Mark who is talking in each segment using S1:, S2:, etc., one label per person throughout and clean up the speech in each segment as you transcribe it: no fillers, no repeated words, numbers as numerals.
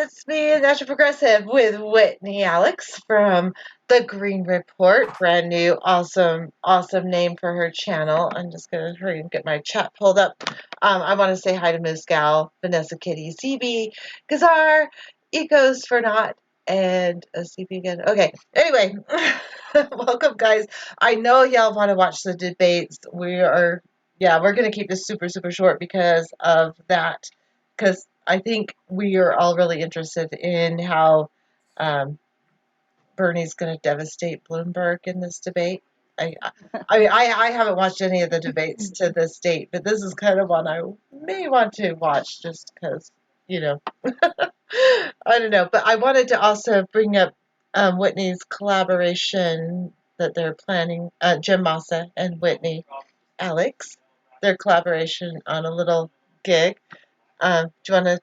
S1: it's me, Natural Progressive, with Whitney Alex from The Green Report. Brand new, awesome name for her channel. I'm just going to hurry and get my chat pulled up. I want to say hi to Ms. Gal, Vanessa Kitty, CB, Gazar, Ecos for Not, and CB again. Okay, anyway, welcome, guys. I know y'all want to watch the debates. We're going to keep this super, super short because of that. Because I think we are all really interested in how um, Bernie's going to devastate Bloomberg in this debate. I haven't watched any of the debates to this date, but this is kind of one I may want to watch just because, you know, I don't know. But I wanted to also bring up Whitney's collaboration that they're planning, Jim Massa and Whitney Alex, their collaboration on a little gig. Do you want to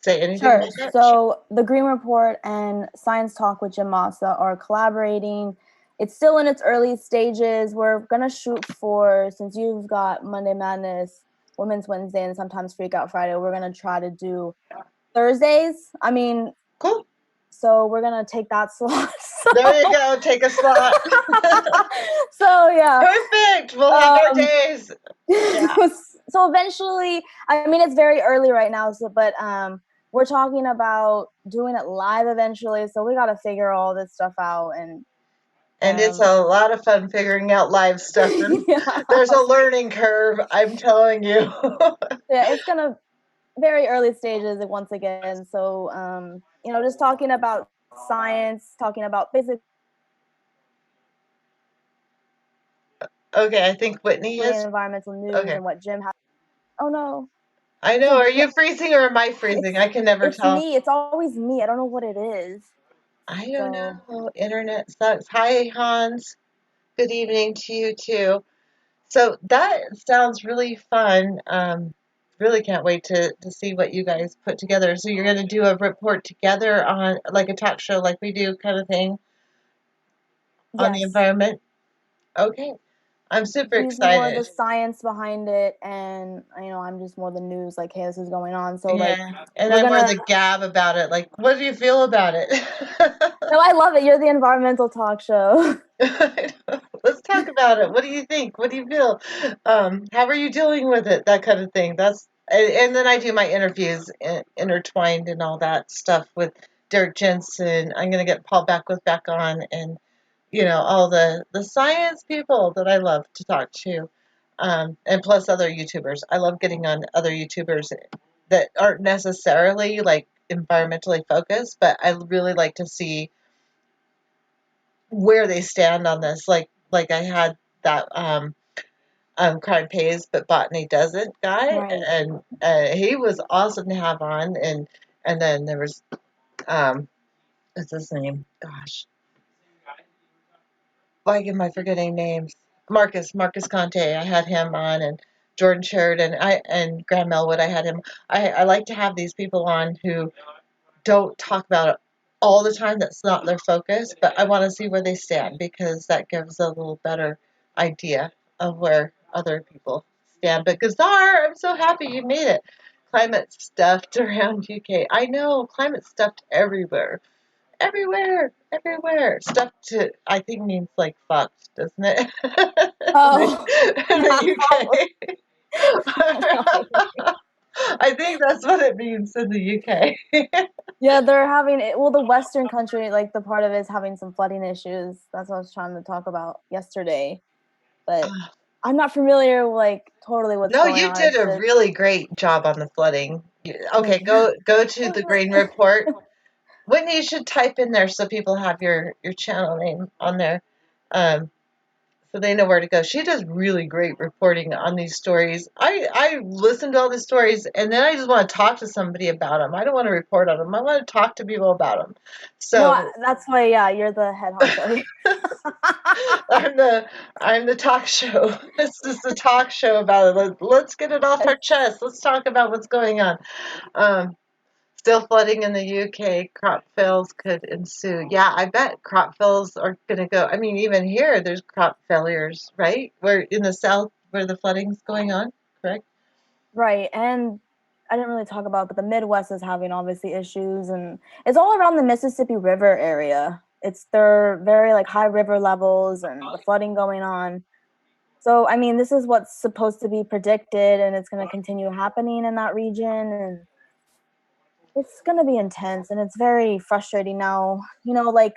S1: say anything
S2: Sure.
S1: about that?
S2: So the Green Report and Science Talk with Jim Massa are collaborating. It's still in its early stages. We're gonna shoot for, since you've got Monday Madness, Women's Wednesday, and sometimes Freak Out Friday, we're gonna try to do Thursdays.
S1: Cool.
S2: So we're gonna take that slot.
S1: There you go. Take a slot.
S2: So yeah.
S1: Perfect. We'll have our days.
S2: Yeah. So eventually, it's very early right now, but we're talking about doing it live eventually. So we got to figure all this stuff out, and
S1: it's a lot of fun figuring out live stuff. And
S2: yeah.
S1: There's a learning curve, I'm telling you.
S2: Yeah, it's gonna very early stages once again. So just talking about science, talking about basic
S1: Okay, I think Whitney is.
S2: environmental news
S1: Okay.
S2: and what Jim has. Oh no.
S1: I know. Are you freezing or am I freezing? I can never
S2: It's
S1: tell.
S2: me. It's always me. I don't know what it is.
S1: I don't
S2: So
S1: know. Internet sucks. Hi, Hans. Good evening to you, too. So that sounds really fun. Really can't wait to see what you guys put together. So you're going to do a report together on like a talk show like we do kind of thing on the
S2: yes.
S1: environment? Okay. I'm super
S2: He's more the
S1: excited.
S2: science behind it, and I'm just more the news, like, hey, this is going on. So like
S1: Yeah. And
S2: we're
S1: I'm more
S2: gonna
S1: the gab about it. Like, what do you feel about it?
S2: no, I love it. You're the environmental talk show.
S1: Let's talk about it. What do you think? What do you feel? How are you dealing with it? That kind of thing. And then I do my interviews intertwined and all that stuff with Derek Jensen. I'm gonna get Paul Beckwith back on, and all the science people that I love to talk to, and plus other YouTubers. I love getting on other YouTubers that aren't necessarily like environmentally focused, but I really like to see where they stand on this. Like I had that crime pays but botany doesn't guy,
S2: Right.
S1: and he was awesome to have on, and then there was what's his name? Gosh, why am I forgetting names? Marcus Conte. I had him on, and Jordan Sheridan. And Graham Elwood. I had him. I like to have these people on who don't talk about it all the time. That's not their focus, but I want to see where they stand because that gives a little better idea of where other people stand. But Gazar, I'm so happy you made it. Climate stuffed around UK. I know, climate stuffed everywhere. Everywhere. Stuffed to, I think means like fucked, doesn't it?
S2: Oh,
S1: In
S2: yeah,
S1: the UK.
S2: probably.
S1: I think that's what it means in the UK.
S2: Yeah, they're having it. Well, the Western country, like the part of it is having some flooding issues. That's what I was trying to talk about yesterday. But I'm not familiar, like, totally what's
S1: No,
S2: going
S1: you
S2: on.
S1: did
S2: It's
S1: a
S2: just,
S1: really great job on the flooding. Okay,
S2: thank
S1: go to the
S2: you.
S1: Green Report. Whitney, you should type in there so people have your channel name on there, um, so they know where to go. She does really great reporting on these stories. I listen to all the stories and then I just want to talk to somebody about them. I don't want to report on them. I want to talk to people about them.
S2: No,
S1: So
S2: that's why, yeah, you're the head honcho.
S1: I'm the talk show. This is the talk show about it. Let's get it off our chest. Let's talk about what's going on. Um, Still flooding in the UK. Crop fails could ensue. Yeah, I bet crop fails are going to go. I mean, even here, there's crop failures, right? Where in the south, where the flooding's going on, correct?
S2: Right. And I didn't really talk about, but the Midwest is having obviously issues, and it's all around the Mississippi River area. It's they're very like high river levels and the flooding going on. So I mean, this is what's supposed to be predicted, and it's going to continue happening in that region, and it's going to be intense, and it's very frustrating now. You know, like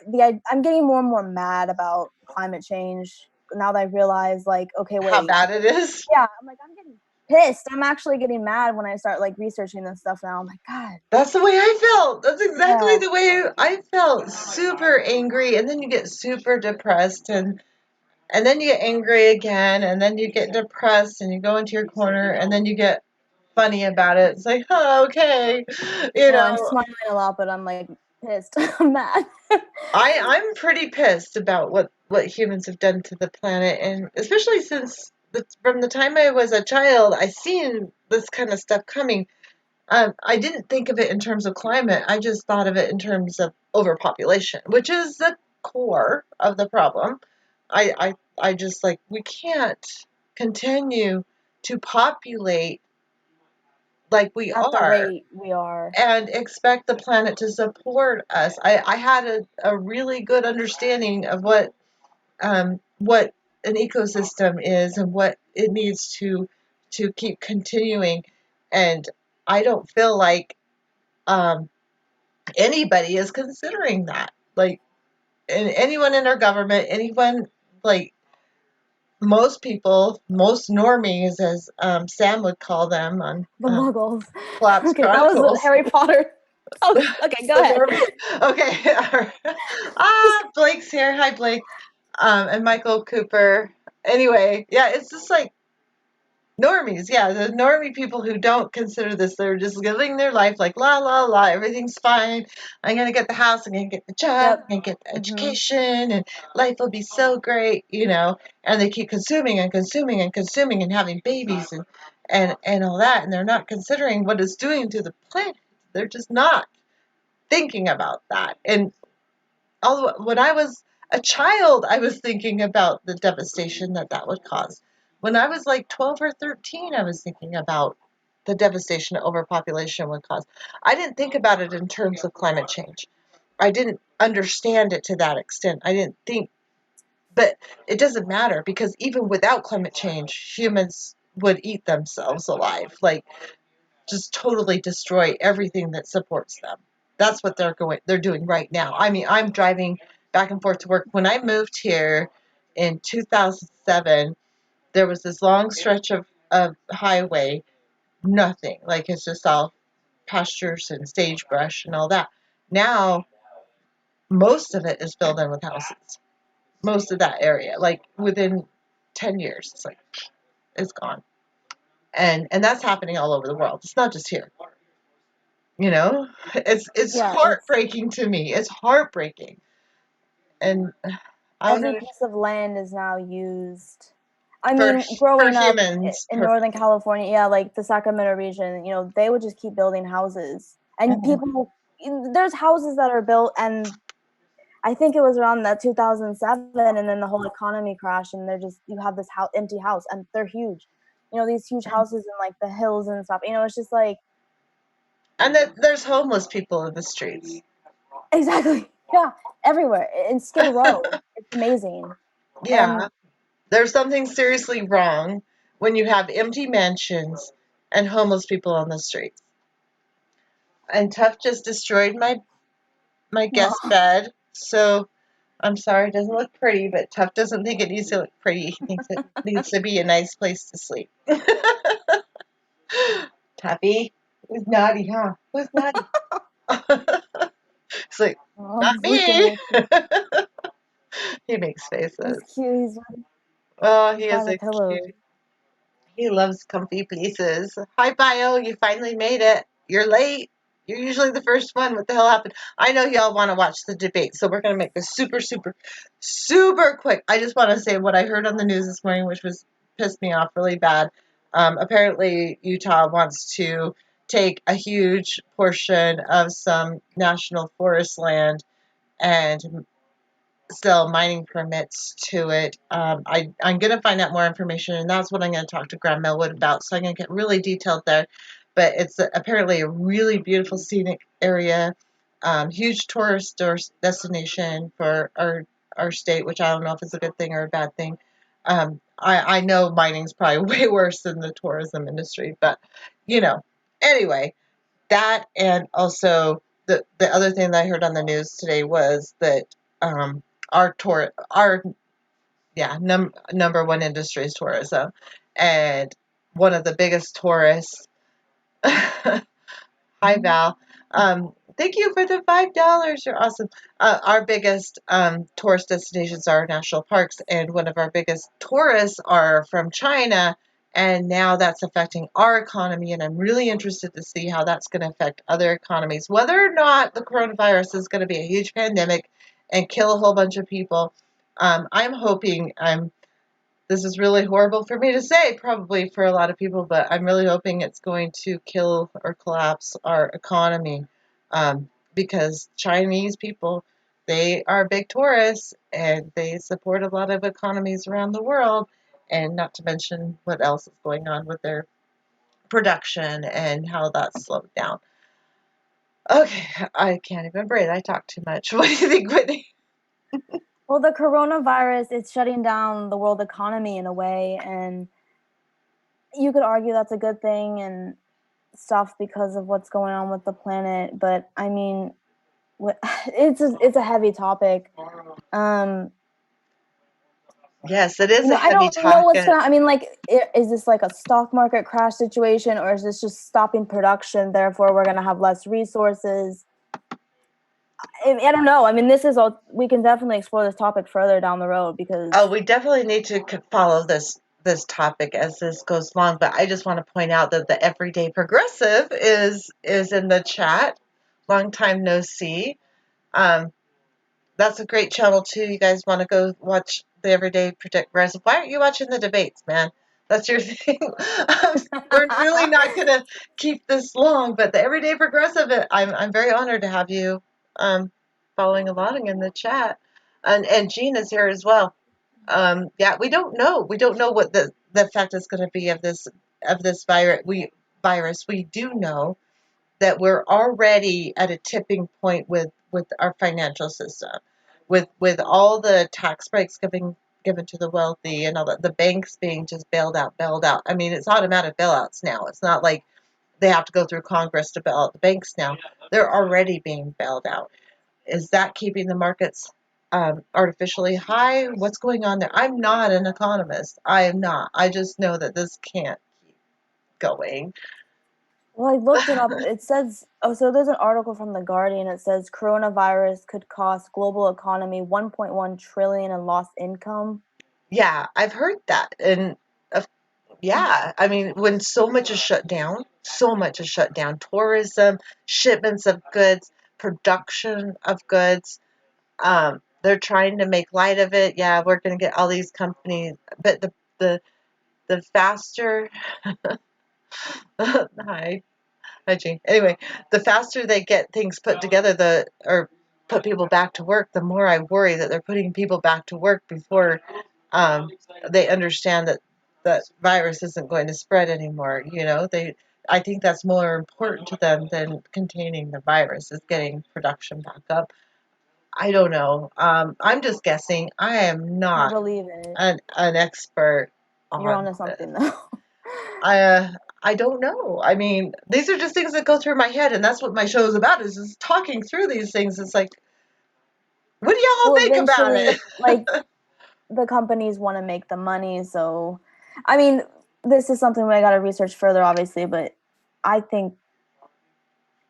S2: I'm getting more and more mad about climate change now that I realize, like, okay,
S1: How
S2: wait,
S1: bad it is.
S2: yeah, I'm like, I'm getting pissed. I'm actually getting mad when I start like researching this stuff now. I'm like, God,
S1: That's the way I felt. That's exactly
S2: yeah.
S1: the way I felt. Super angry, and then you get super depressed, and then you get angry again, and then you get depressed, and you go into your corner, and then you get funny about it. It's like, oh, okay, you
S2: You know, I'm
S1: know.
S2: smiling a lot, but I'm like pissed. I'm mad.
S1: I'm pretty pissed about what humans have done to the planet, and especially since from the time I was a child, I seen this kind of stuff coming. I didn't think of it in terms of climate. I just thought of it in terms of overpopulation, which is the core of the problem. I just like we can't continue to populate like we
S2: At the
S1: are
S2: rate we are.
S1: and expect the planet to support us. I had a really good understanding of what an ecosystem is and what it needs to keep continuing, and I don't feel like um, anybody is considering that. Like, and anyone in our government, anyone like most people, most normies, as Sam would call them on
S2: The Muggles.
S1: Collapse
S2: Okay, that was
S1: Chronicles.
S2: Harry Potter. That was, okay, go
S1: The
S2: ahead.
S1: normies. Okay.
S2: Just
S1: Blake's here. Hi, Blake. And Michael Cooper. Anyway, yeah, it's just like normies, yeah, the normie people who don't consider this, they're just living their life like la la la, everything's fine. I'm gonna get the house, I'm gonna get the job,
S2: yep.
S1: I'm gonna get the
S2: Mhm.
S1: education, and life will be so great, you know. And they keep consuming and consuming and consuming and having babies and all that, and they're not considering what it's doing to the planet. They're just not thinking about that. And although when I was a child, I was thinking about the devastation that that would cause. When I was like 12 or 13, I was thinking about the devastation overpopulation would cause. I didn't think about it in terms of climate change. I didn't understand it to that extent. I didn't think, but it doesn't matter because even without climate change, humans would eat themselves alive. Like just totally destroy everything that supports them. That's what they're doing right now. I mean, I'm driving back and forth to work. When I moved here in 2007, there was this long stretch of highway, nothing. Like it's just all pastures and sagebrush and all that. Now, most of it is filled in with houses. Most of that area, like within 10 years, it's like it's gone. And that's happening all over the world. It's not just here. You know, it's
S2: Yeah, it's
S1: heartbreaking to me. It's heartbreaking, and I don't
S2: every
S1: know
S2: piece of land is now used. I
S1: for
S2: mean,
S1: for
S2: growing up
S1: humans
S2: in Northern
S1: purposes.
S2: California, yeah, like the Sacramento region, you know, they would just keep building houses. And
S1: Mhm.
S2: people there's houses that are built, and I think it was around that 2007, and then the whole economy crashed, and they're just you have this empty house, and they're huge. You know, these huge houses in like the hills and stuff. You know, it's just like
S1: And that there's homeless people in the streets.
S2: exactly, yeah, everywhere in Skid Row. It's amazing,
S1: Yeah,
S2: and
S1: there's something seriously wrong when you have empty mansions and homeless people on the streets. And Tuff just destroyed my guest bed, so I'm sorry, it doesn't look pretty, but Tuff doesn't think it needs to look pretty. He thinks it needs to be a nice place to sleep. Tuffy, who's naughty, huh? Who's naughty? It's like,
S2: oh,
S1: not
S2: he's looking
S1: me.
S2: at you.
S1: He makes
S2: He's
S1: faces.
S2: cute.
S1: Oh,
S2: He's
S1: he
S2: by
S1: is
S2: the
S1: a
S2: pillows.
S1: cute. He loves comfy places. Hi, Bio. You finally made it. You're late. You're usually the first one. What the hell happened? I know y'all want to watch the debate, so we're going to make this super, super, super quick. I just want to say what I heard on the news this morning, which was pissed me off really bad. Apparently, Utah wants to take a huge portion of some national forest land and sell mining permits to it. I'm going to find out more information, and that's what I'm going to talk to Graham Melwood about. So I'm going to get really detailed there. but it's apparently a really beautiful scenic area, huge tourist destination for our state, which I don't know if it's a good thing or a bad thing. I know mining's probably way worse than the tourism industry, but you know, anyway, that and also the other thing that I heard on the news today was that our number one industry is tourism, and one of the biggest tourists. Hi, Val. Thank you for the $5. You're awesome. Our biggest tourist destinations are national parks, and one of our biggest tourists are from China. And now that's affecting our economy, and I'm really interested to see how that's going to affect other economies. Whether or not the coronavirus is going to be a huge pandemic and kill a whole bunch of people, I'm hoping this is really horrible for me to say, probably for a lot of people, but I'm really hoping it's going to kill or collapse our economy, because Chinese people, they are big tourists and they support a lot of economies around the world, and not to mention what else is going on with their production and how that's slowed down. Okay, I can't even breathe. I talk too much. What do you think, Whitney?
S2: Well, the coronavirus is shutting down the world economy in a way, and you could argue that's a good thing and stuff because of what's going on with the planet. But I mean, it's a heavy topic. Um,
S1: Yes, it is a
S2: I
S1: heavy
S2: don't know what's
S1: topic.
S2: gonna. I mean, like, is this like a stock market crash situation, or is this just stopping production? Therefore, we're gonna have less resources. I don't know. I mean, this is all. We can definitely explore this topic further down the road because.
S1: Oh, we definitely need to follow this topic as this goes along. But I just want to point out that the Everyday Progressive is in the chat. Long time no see. Um, that's a great channel too. You guys want to go watch the Everyday Progressive? Why aren't you watching the debates, man? That's your thing. We're really not gonna keep this long, but the Everyday Progressive. I'm very honored to have you following along in the chat, and Jean is here as well. Yeah, we don't know. We don't know what the effect is going to be of this virus. We do know that we're already at a tipping point with our financial system, with all the tax breaks given to the wealthy and all the banks being just bailed out. I mean, it's automatic bailouts now. It's not like they have to go through Congress to bail out the banks now. They're already being bailed out. Is that keeping the markets artificially high? What's going on there? I'm not an economist. I am not. I just know that this can't keep going.
S2: Well, I looked it up. It says, oh, so there's an article from The Guardian. It says coronavirus could cost global economy 1.1 trillion in lost income.
S1: Yeah, I've heard that. And uh, yeah, I mean, when so much is shut down. Tourism, shipments of goods, production of goods. They're trying to make light of it. Yeah, we're going to get all these companies, but the faster. Hi, Gene. Anyway, the faster they get things put together, or put people back to work, the more I worry that they're putting people back to work before um, they understand that that virus isn't going to spread anymore. I think that's more important to them than containing the virus is getting production back up. I don't know. I'm just guessing. I am
S2: I
S1: not
S2: believe it.
S1: an expert
S2: You're
S1: on
S2: onto
S1: this.
S2: something though.
S1: I uh, I don't know. I mean, these are just things that go through my head, and that's what my show is about. Is talking through these things. It's like, what do y'all
S2: Well,
S1: think about
S2: eventually, like
S1: it?
S2: the companies want to make the money, so I mean, this is something I got to research further, obviously. But I think,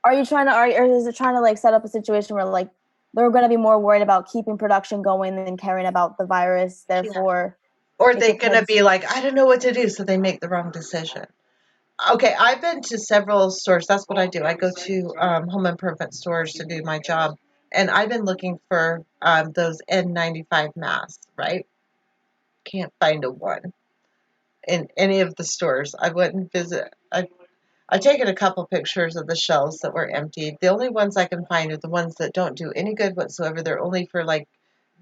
S2: are you trying to, or is it trying to like set up a situation where like they're going to be more worried about keeping production going than caring about the virus?
S1: Yeah.
S2: Therefore,
S1: Or are
S2: it
S1: they
S2: could
S1: gonna
S2: head.
S1: be like, I don't know what to do, so they make the wrong decision? Okay, I've been to several stores. That's what I do. I go to home improvement stores to do my job, and I've been looking for those N95 masks. Right? Can't find a one in any of the stores. I went and visit. I've taken a couple pictures of the shelves that were emptied. The only ones I can find are the ones that don't do any good whatsoever. They're only for like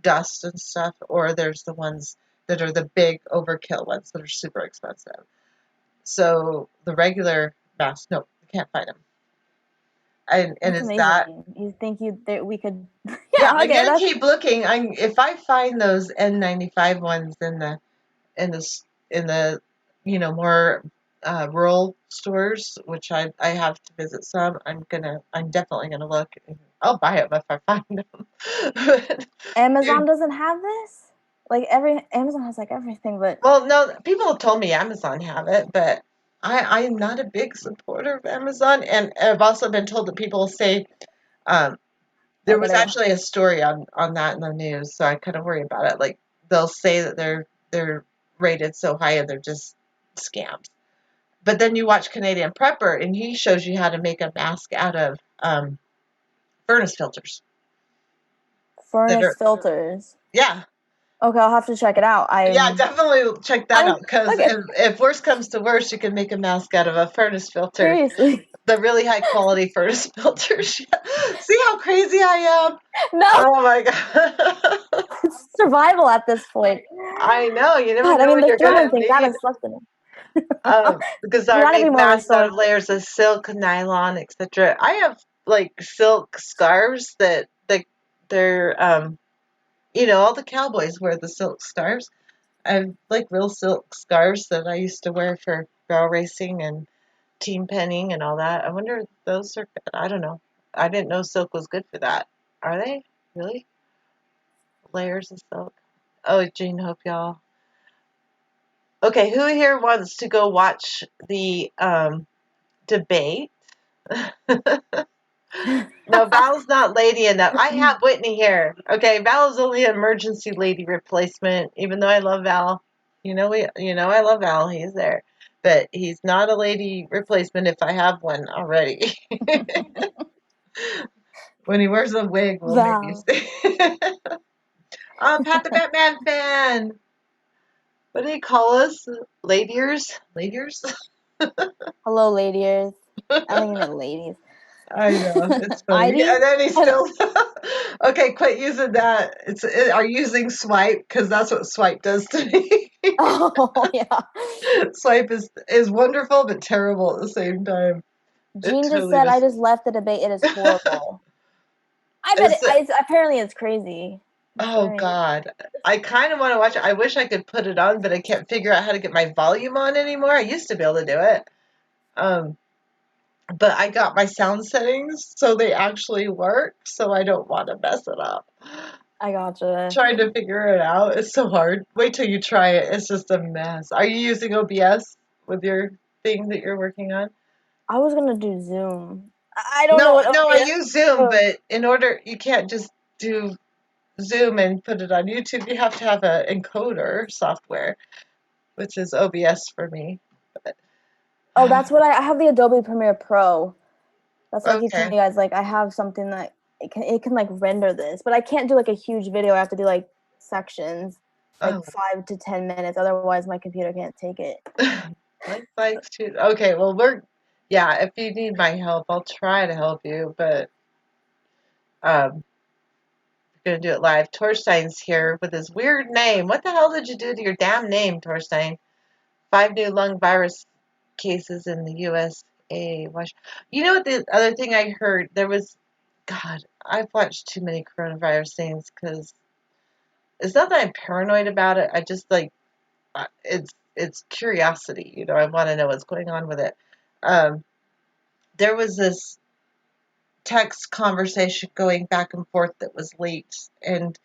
S1: dust and stuff, or there's the ones that are the big overkill ones that are super expensive. So the regular masks, no, can't find them. And
S2: That's
S1: is that
S2: amazing. You think we could?
S1: yeah?
S2: Yeah.
S1: I'm
S2: Okay.
S1: gonna
S2: That's
S1: keep looking. If I find those N95 ones in the in the more rural stores, which I have to visit some. I'm definitely gonna look. I'll buy them if I find them. But
S2: Amazon
S1: they're
S2: doesn't have this. Like every Amazon has like everything, but
S1: well, no, people have told me Amazon have it, but I'm not a big supporter of Amazon, and I've also been told that people say um, there
S2: like
S1: was actually a story on that in the news, so I kind of worry about it. Like they'll say that they're rated so high and they're just scams. But then you watch Canadian Prepper, and he shows you how to make a mask out of furnace filters that
S2: furnace
S1: are
S2: filters.
S1: yeah.
S2: Okay, I'll have to check it out.
S1: Yeah, definitely check that
S2: I'm
S1: out because
S2: okay.
S1: if worst comes to worst, you can make a mask out of a furnace filter.
S2: Seriously,
S1: The really high quality furnace filters. See how crazy I am?
S2: no,
S1: Oh my god.
S2: it's survival at this point.
S1: I know. You never
S2: God, I
S1: know
S2: mean,
S1: what
S2: the
S1: you're
S2: throwing
S1: gonna
S2: things that
S1: need.
S2: is sustenance.
S1: Because
S2: You
S1: I
S2: gotta be
S1: make
S2: more
S1: masks out of
S2: resourceful.
S1: layers of silk, nylon, etc. I have like silk scarves they're all the cowboys wear the silk scarves. I have like real silk scarves that I used to wear for barrel racing and team penning and all that. I wonder if those are good. I don't know. I didn't know silk was good for that. Are they? Really? Layers of silk. Oh, Jean, hope y'all. Okay, who here wants to go watch the debate? No, Val's not lady enough. I have Whitney here. Okay, Val is only an emergency lady replacement. Even though I love Val, I love Val. He's there, but he's not a lady replacement. If I have one already, when he wears a wig, we'll maybe
S2: Val.
S1: see. Pat the Batman fan. What do they call us? Ladiers? Ladiers?
S2: Hello, ladies. I think you meant ladies.
S1: I know, it's funny.
S2: IDs?
S1: And then he still. Okay, quit using that. Are you using swipe? Because that's what swipe does to me.
S2: Oh, yeah.
S1: Swipe is wonderful but terrible at the same time. It
S2: Jean just
S1: totally
S2: said, I
S1: does.
S2: just left the debate. It is horrible. I bet
S1: It's,
S2: apparently it's crazy. It's
S1: oh
S2: very.
S1: God. I kind of want to watch it. I wish I could put it on, but I can't figure out how to get my volume on anymore. I used to be able to do it. Um, but I got my sound settings so they actually work, so I don't want to mess it up.
S2: I gotcha.
S1: Trying to figure it out. It's so hard. Wait till you try it. It's just a mess. Are you using OBS with your thing that you're working on?
S2: I was gonna do Zoom. I don't know
S1: No,
S2: what
S1: no, I
S2: OBS.
S1: use Zoom,
S2: Oh,
S1: but in order, you can't just do Zoom and put it on YouTube. You have to have an encoder software, which is OBS for me. But,
S2: oh, that's what I have the Adobe Premiere Pro. That's what I keep telling
S1: okay.
S2: you guys. Like, I have something that it can like render this, but I can't do like a huge video. I have to do like sections, like
S1: Oh,
S2: 5 to 10 minutes. Otherwise, my computer can't take it.
S1: like five two. Okay, well yeah. If you need my help, I'll try to help you, but um, gonna do it live. Torstein's here with his weird name. What the hell did you do to your damn name, Torstein? 5 new lung virus cases in the USA. You know what the other thing I heard? There was, God, I've watched too many coronavirus things because it's not that I'm paranoid about it. I just like it's curiosity. I want to know what's going on with it. Um, there was this text conversation going back and forth that was leaked, and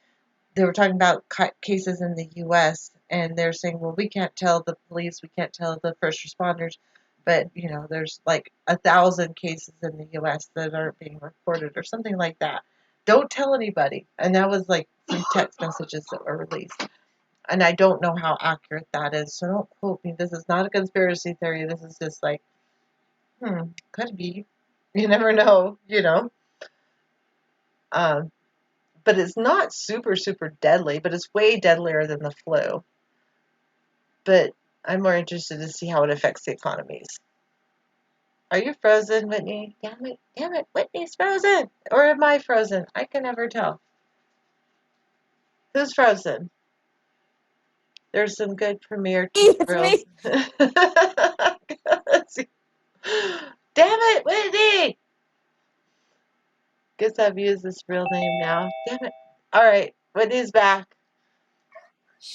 S1: they were talking about cases in the U.S. and they're saying, well, we can't tell the police, we can't tell the first responders, but there's like 1,000 cases in the U.S. that aren't being reported or something like that. Don't tell anybody. And that was like some text messages that were released. And I don't know how accurate that is, so don't quote me. This is not a conspiracy theory. This is just like, could be. You never know. Um, but it's not super, super deadly, but it's way deadlier than the flu. But I'm more interested to see how it affects the economies. Are you frozen, Whitney? Damn it, Whitney's frozen. Or am I frozen? I can never tell. Who's frozen? There's some good premiere
S2: It's
S1: tutorials.
S2: me.
S1: Damn it, Whitney! Guess I've used this real name now. Damn it. All right, Whitney's back.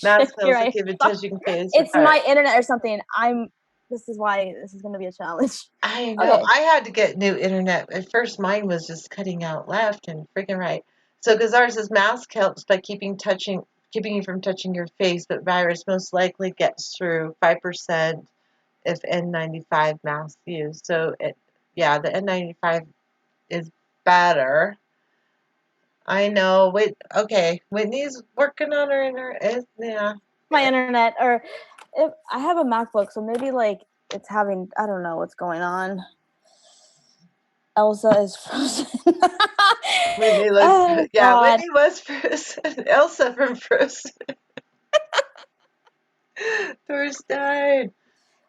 S1: Mask
S2: Here
S1: fails to
S2: I
S1: keep it
S2: am.
S1: touching face.
S2: It's
S1: All right.
S2: my internet or something. This is why this is gonna be a challenge.
S1: I know.
S2: Okay.
S1: I had to get new internet. At first, mine was just cutting out left and freaking right. So, because ours is mask helps by keeping you from touching your face, but virus most likely gets through 5% if N95 mask used. So, yeah, the N95 is better. I know. Wait, okay. Whitney's working on her internet. Yeah.
S2: My internet or if I have a MacBook, so maybe like it's having I don't know what's going on. Elsa is frozen.
S1: Whitney looks,
S2: Oh
S1: yeah,
S2: God.
S1: Whitney was Frozen. Elsa from Frozen. First died.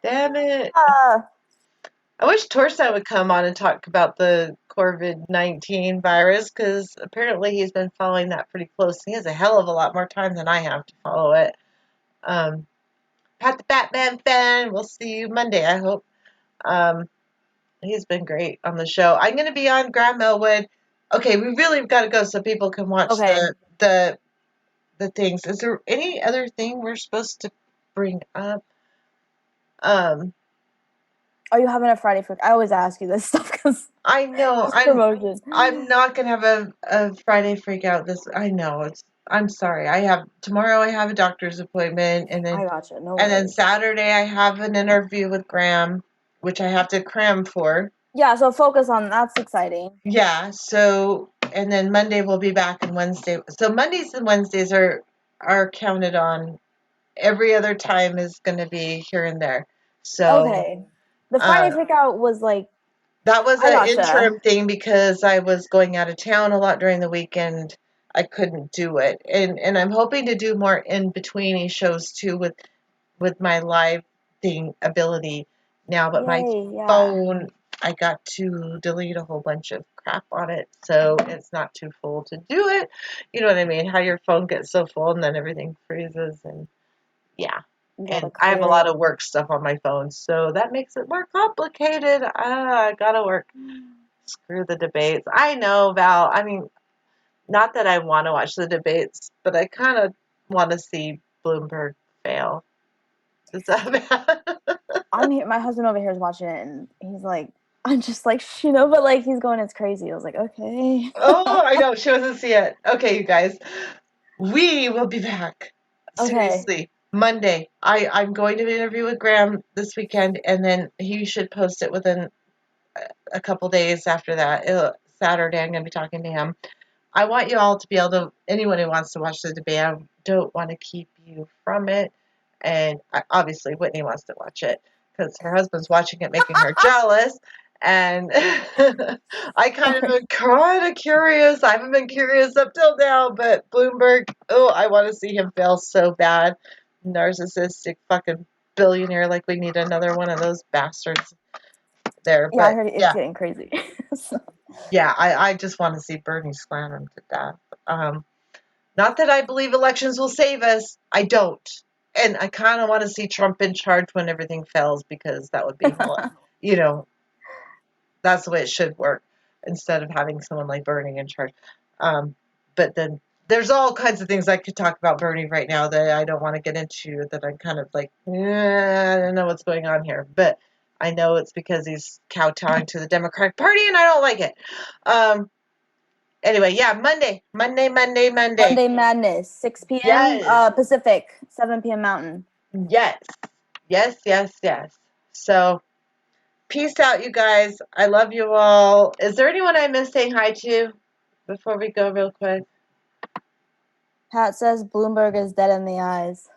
S1: Damn it.
S2: Uh,
S1: I wish Torstein would come on and talk about the COVID-19 virus because apparently he's been following that pretty close. He has a hell of a lot more time than I have to follow it. Um, Pat the Batman fan. We'll see you Monday, I hope. Um, he's been great on the show. I'm going to be on Graham Elwood. Okay, we really got to go so people can watch
S2: okay.
S1: the things. Is there any other thing we're supposed to bring up? Um,
S2: Are you having a Friday freak? I always ask you this stuff because
S1: I know
S2: it's promotion.
S1: I'm not gonna have a Friday freak out this. I know it's. I'm sorry. I have tomorrow. I have a doctor's appointment,
S2: I gotcha. No
S1: and then
S2: worries.
S1: Saturday I have an interview with Graham, which I have to cram for.
S2: Yeah, so focus on that's exciting.
S1: Yeah. So and then Monday we'll be back, and Wednesday. So Mondays and Wednesdays are counted on. Every other time is going to be here and there. So
S2: Okay. The Friday
S1: uh,
S2: freak out was like
S1: that was
S2: I
S1: an
S2: gotcha.
S1: interim thing because I was going out of town a lot during the weekend. I couldn't do it, and I'm hoping to do more in betweeny shows too with my live thing ability now. But my
S2: Yay, yeah.
S1: phone, I got to delete a whole bunch of crap on it, so it's not too full to do it. You know what I mean? How your phone gets so full and then everything freezes and yeah.
S2: You gotta
S1: And I have a
S2: clear
S1: lot
S2: it.
S1: of work stuff on my phone, so that makes it more complicated. I gotta work. Screw the debates. I know, Val. I mean, not that I want to watch the debates, but I kind of want to see Bloomberg fail. Is that bad?
S2: I'm here. My husband over here is watching it, and he's like, I'm just like, you know, but like he's going, it's crazy. I was like, okay,
S1: Oh, I know. She doesn't see it. Okay, you guys. We will be back.
S2: okay,
S1: Seriously. Monday. I'm going to the interview with Graham this weekend, and then he should post it within a couple days after that. Saturday, I'm going to be talking to him. I want you all to be able to, anyone who wants to watch the debate, I don't want to keep you from it. And obviously, Whitney wants to watch it because her husband's watching it, making her jealous. And I kind of
S2: okay,
S1: am kind of curious. I haven't been curious up till now, but Bloomberg, oh, I want to see him fail so bad. Narcissistic fucking billionaire, like we need another one of those bastards there.
S2: yeah, I
S1: But
S2: heard it's
S1: yeah,
S2: getting crazy. So,
S1: yeah, I just want to see Bernie slam him to death. Not that I believe elections will save us. I don't. And I kind of want to see Trump in charge when everything fails because that would be, you know, that's the way it should work instead of having someone like Bernie in charge. Um, but then there's all kinds of things I could talk about Bernie right now that I don't want to get into that I'm kind of like, I don't know what's going on here. But I know it's because he's kowtowing to the Democratic Party and I don't like it. Um, anyway, yeah, Monday.
S2: Monday Madness, 6 p.m.
S1: Yes,
S2: Pacific, 7 p.m. Mountain.
S1: yes, yes. So, peace out, you guys. I love you all. Is there anyone I missed saying hi to before we go, real quick?
S2: Pat says Bloomberg is dead in the eyes.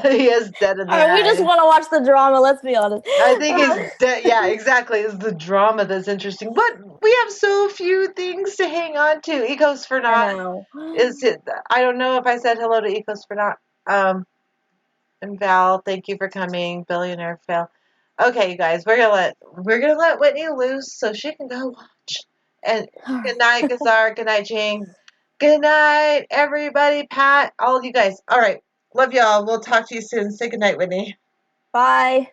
S1: He is dead in
S2: All
S1: the
S2: right, we just
S1: eyes.
S2: want to watch the drama. Let's be honest.
S1: I think he's dead. Yeah, exactly. It's the drama that's interesting. But we have so few things to hang on to. Ecos for
S2: I
S1: not
S2: know.
S1: is it? I don't know if I said hello to Ecos for not. And Val, thank you for coming. Billionaire Phil. Okay, you guys, we're gonna let Whitney loose so she can go watch. And good night, Gazar. Good night, Jane. Good night, everybody. Pat, all of you guys. All right, love y'all. We'll talk to you soon. Say good night, Whitney.
S2: Bye.